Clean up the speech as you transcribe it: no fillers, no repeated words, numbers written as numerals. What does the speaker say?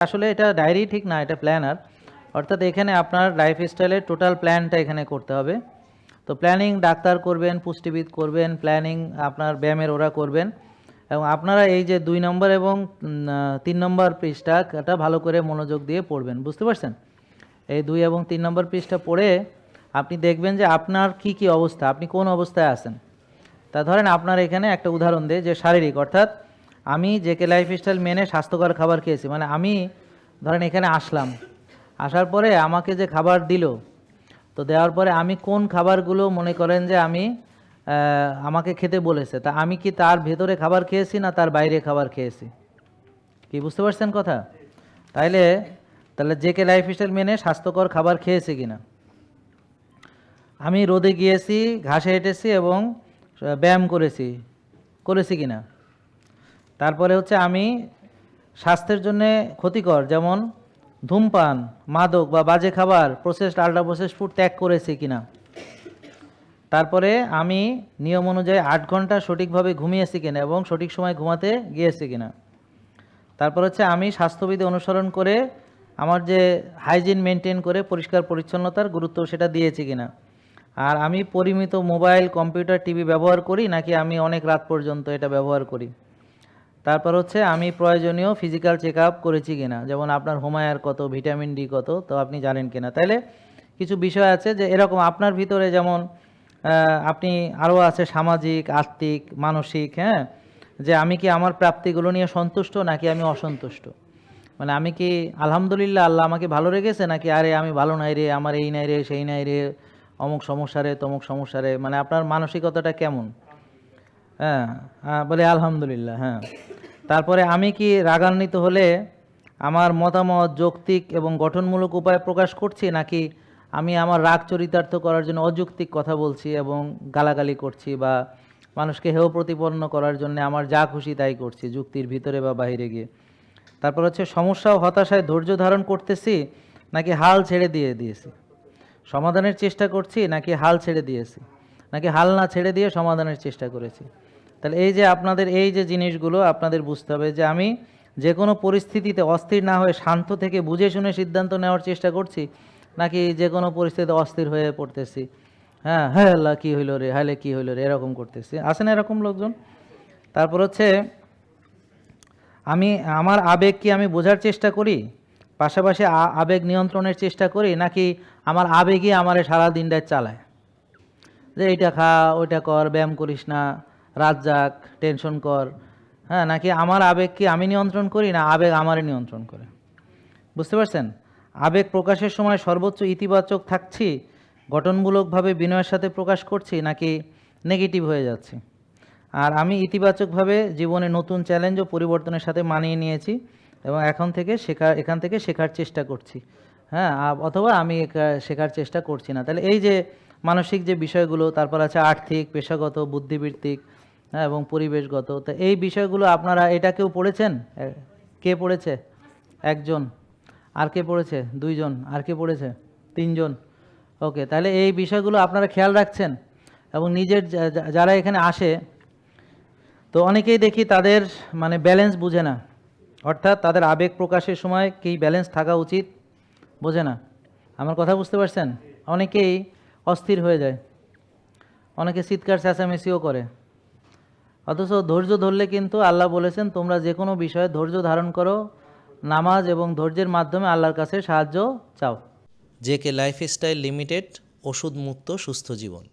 আসলে এটা ডায়েরি ঠিক না, এটা প্ল্যানার। অর্থাৎ এখানে আপনার লাইফস্টাইলের টোটাল প্ল্যানটা এখানে করতে হবে। তো প্ল্যানিং ডাক্তার করবেন, পুষ্টিবিদ করবেন, প্ল্যানিং আপনার ব্যায়ামের ওরা করবেন। এবং আপনারা এই যে 2 নম্বর এবং 3 নম্বর পৃষ্ঠাটা ভালো করে মনোযোগ দিয়ে পড়বেন, বুঝতে পারছেন? এই 2 এবং 3 নম্বর পৃষ্ঠা পড়ে আপনি দেখবেন যে আপনার কি কি অবস্থা, আপনি কোন অবস্থায় আছেন। তা ধরেন আপনার এখানে একটা উদাহরণ দেয় যে শারীরিক, অর্থাৎ আমি জেকে লাইফস্টাইল মেনে স্বাস্থ্যকর খাবার খেয়েছি, মানে আমি ধরেন এখানে আসলাম, আসার পরে আমাকে যে খাবার দিল, তো দেওয়ার পরে আমি কোন খাবারগুলো মনে করেন যে আমি আমাকে খেতে বলেছে, তা আমি কি তার ভেতরে খাবার খেয়েছি না তার বাইরে খাবার খেয়েছি? কি বুঝতে পারছেন কথা? তাহলে জেকে লাইফস্টাইল মেনে স্বাস্থ্যকর খাবার খেয়েছি কিনা। আমি রোদে গিয়েছি, ঘাসে হেঁটেছি এবং ব্যায়াম করেছি কিনা। তারপরে হচ্ছে আমি স্বাস্থ্যের জন্য ক্ষতিকর যেমন ধূমপান, মাদক বা বাজে খাবার, প্রসেসড আল্ট্রা প্রসেসড ফুড ত্যাগ করেছি কিনা। তারপরে আমি নিয়ম অনুযায়ী 8 ঘন্টা সঠিকভাবে ঘুমিয়েছি কিনা এবং সঠিক সময় ঘুমাতে গিয়েছি কিনা। তারপর হচ্ছে আমি স্বাস্থ্যবিধি অনুসরণ করে আমার যে হাইজিন মেনটেন করে পরিষ্কার পরিচ্ছন্নতার গুরুত্ব সেটা দিয়েছি কিনা। আর আমি পরিমিত মোবাইল, কম্পিউটার, টিভি ব্যবহার করি নাকি আমি অনেক রাত পর্যন্ত এটা ব্যবহার করি। তারপর হচ্ছে আমি প্রয়োজনীয় ফিজিক্যাল চেক আপ করেছি কিনা, যেমন আপনার হোমায়ার কত, ভিটামিন ডি কত, তো আপনি জানেন কিনা। তাইলে কিছু বিষয় আছে যে এরকম আপনার ভিতরে, যেমন আপনি আরও আছে সামাজিক, আর্থিক, মানসিক, হ্যাঁ, যে আমি কি আমার প্রাপ্তিগুলো নিয়ে সন্তুষ্ট নাকি আমি অসন্তুষ্ট। মানে আমি কি আলহামদুলিল্লাহ আল্লাহ আমাকে ভালো রেখেছে, নাকি আরে আমি ভালো নাই রে, আমার এই নাই রে, সেই নাই রে, অমুক সমস্যা রে, তমুক সমস্যা রে, মানে আপনার মানসিকতাটা কেমন। হ্যাঁ, বলে আলহামদুলিল্লাহ, হ্যাঁ। তারপরে আমি কি রাগান্বিত হলে আমার মতামত যৌক্তিক এবং গঠনমূলক উপায়ে প্রকাশ করছি, নাকি আমি আমার রাগ চরিতার্থ করার জন্য অযৌক্তিক কথা বলছি এবং গালাগালি করছি, বা মানুষকে হেয় প্রতিপন্ন করার জন্য আমার যা খুশি তাই করছি যুক্তির ভিতরে বা বাইরে গিয়ে। তারপর হচ্ছে সমস্যা ও হতাশায় ধৈর্য ধারণ করতেছি নাকি হাল ছেড়ে দিয়েছি। সমাধানের চেষ্টা করছি নাকি হাল ছেড়ে দিয়েছি, নাকি হাল না ছেড়ে দিয়ে সমাধানের চেষ্টা করেছি। তাহলে এই যে আপনাদের এই যে জিনিসগুলো আপনাদের বুঝতে হবে যে আমি যে কোনো পরিস্থিতিতে অস্থির না হয়ে শান্ত থেকে বুঝে শুনে সিদ্ধান্ত নেওয়ার চেষ্টা করছি, নাকি যে কোনো পরিস্থিতিতে অস্থির হয়ে পড়তেছি, হ্যাঁ হ্যাঁ আল্লাহ কী হইলো রে, হাইলে কী হইলো রে, এরকম করতেছি। আছে না এরকম লোকজন? তারপর হচ্ছে আমি আমার আবেগ কি আমি বোঝার চেষ্টা করি, পাশাপাশি আবেগ নিয়ন্ত্রণের চেষ্টা করি, নাকি আমার আবেগই আমারে সারা দিনটায় চালায়, যে এইটা খা, ওইটা কর, ব্যায়াম করিস না, রাত জাগ, টেনশন কর, হ্যাঁ, নাকি আমার আবেগ কি আমি নিয়ন্ত্রণ করি না আবেগ আমারে নিয়ন্ত্রণ করে। বুঝতে পারছেন? আবেগ প্রকাশের সময় সর্বোচ্চ ইতিবাচক থাকছি, গঠনমূলকভাবে বিনয়ের সাথে প্রকাশ করছি, নাকি নেগেটিভ হয়ে যাচ্ছি। আর আমি ইতিবাচকভাবে জীবনে নতুন চ্যালেঞ্জ ও পরিবর্তনের সাথে মানিয়ে নিয়েছি এবং এখান থেকে শেখার চেষ্টা করছি, হ্যাঁ, অথবা আমি শেখার চেষ্টা করছি না। তাহলে এই যে মানসিক যে বিষয়গুলো, তারপর আছে আর্থিক, পেশাগত, বুদ্ধিবৃত্তিক, হ্যাঁ, এবং পরিবেশগত। তো এই বিষয়গুলো আপনারা এটা কেউ পড়েছেন? কে পড়েছে? একজন। আর কে পড়েছে? 2 জন। আর কে পড়েছে? 3 জন। ওকে, তাহলে এই বিষয়গুলো আপনারা খেয়াল রাখছেন এবং নিজের যারা এখানে আসে, তো অনেকেই দেখি তাদের মানে ব্যালেন্স বুঝে না, অর্থাৎ তাদের আবেগ প্রকাশের সময় কী ব্যালেন্স থাকা উচিত বোঝে না। আমার কথা বুঝতে পারছেন? অনেকেই অস্থির হয়ে যায়, অনেকে চিৎকার চেঁচামেচিও করে, অথচ ধৈর্য ধরলে কিন্তু আল্লাহ বলেছেন তোমরা যে কোনো বিষয়ে ধৈর্য ধারণ করো, নামাজ এবং ধৈর্যের মাধ্যমে আল্লাহর কাছে সাহায্য চাও। জেকে লাইফস্টাইল লিমিটেড, ওষুধ মুক্ত সুস্থ জীবন।